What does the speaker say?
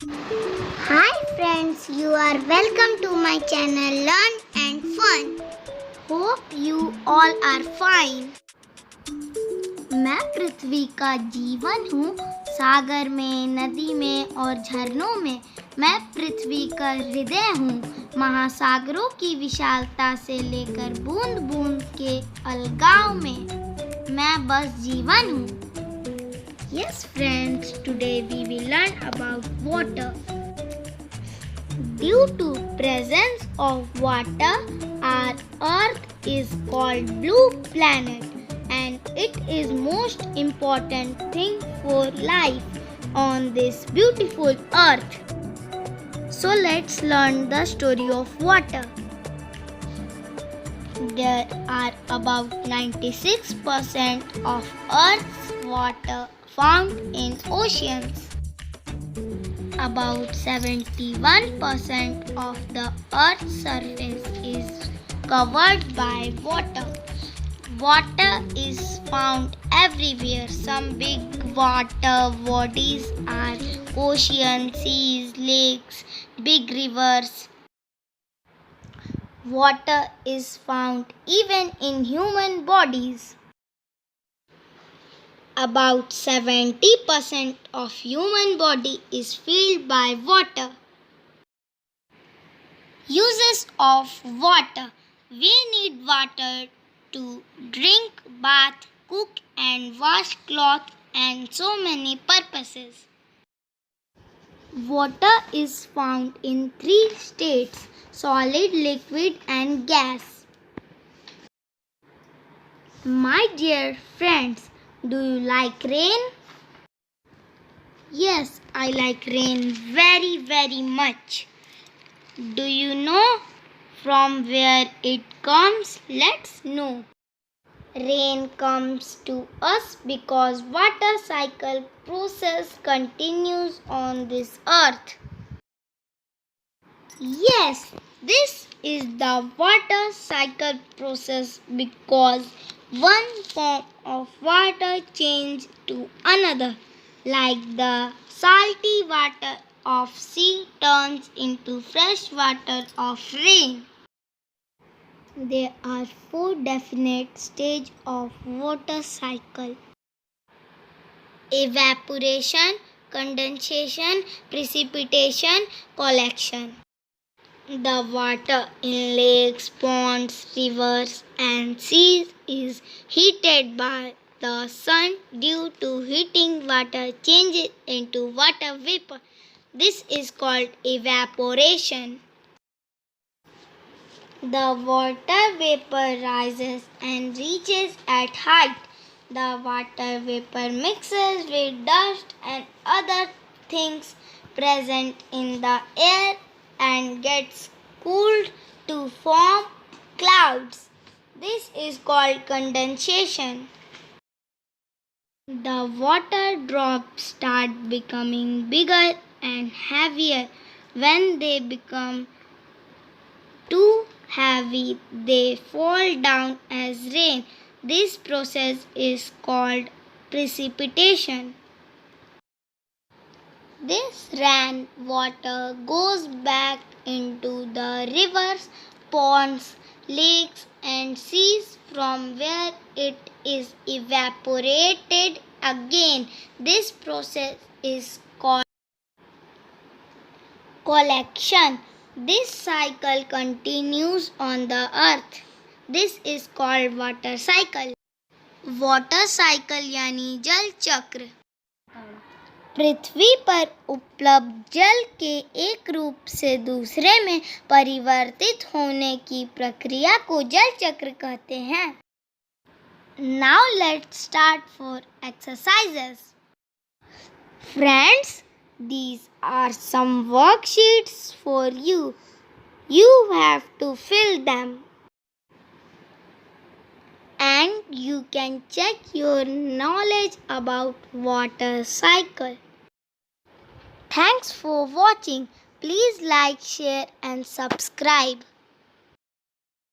Hi friends, you are welcome to my channel Learn and Fun. Hope you all are fine. मैं पृथ्वी का जीवन हूँ। सागर में, नदी में और झरनों में मैं पृथ्वी का हृदय हूँ। महासागरों की विशालता से लेकर बूंद बूंद के अलगाव में मैं बस जीवन हूँ। Yes friends, today we will learn about water. Due to presence of water, our earth is called blue planet and it is most important thing for life on this beautiful earth. So let's learn the story of water. There are about 96% of earth's water found in oceans. About 71% of the earth's surface is covered by water. Water is found everywhere. Some big water bodies are oceans, seas, lakes, big rivers. Water is found even in human bodies. About 70% of human body is filled by water. Uses of water. We need water to drink, bath, cook and wash cloth and so many purposes. Water is found in 3 states: solid, liquid and gas. My dear friends, do you like rain? Yes, I like rain very much. Do you know from where it comes? Let's know. Rain comes to us because water cycle process continues on this earth. Yes, this is the water cycle process because one form of water changes to another, like the salty water of sea turns into fresh water of rain. There are 4 definite stages of water cycle: evaporation, condensation, precipitation, collection. The water in lakes, ponds, rivers and seas is heated by the sun. Due to heating, water changes into water vapor. This is called evaporation. The water vapor rises and reaches at height. The water vapor mixes with dust and other things present in the air and gets cooled to form clouds. This is called condensation. The water drops start becoming bigger and heavier. When they become too heavy, they fall down as rain. This process is called precipitation. This rain water goes back into the rivers, ponds, lakes and seas from where it is evaporated again. This process is called collection. This cycle continues on the earth. This is called water cycle. Water cycle यानी जल चक्र। पृथ्वी पर उपलब्ध जल के एक रूप से दूसरे में परिवर्तित होने की प्रक्रिया को जल चक्र कहते हैं। Now let's start for exercises. Friends, these are some worksheets for you. You have to fill them. And you can check your knowledge about water cycle. Thanks for watching. Please like, share and subscribe.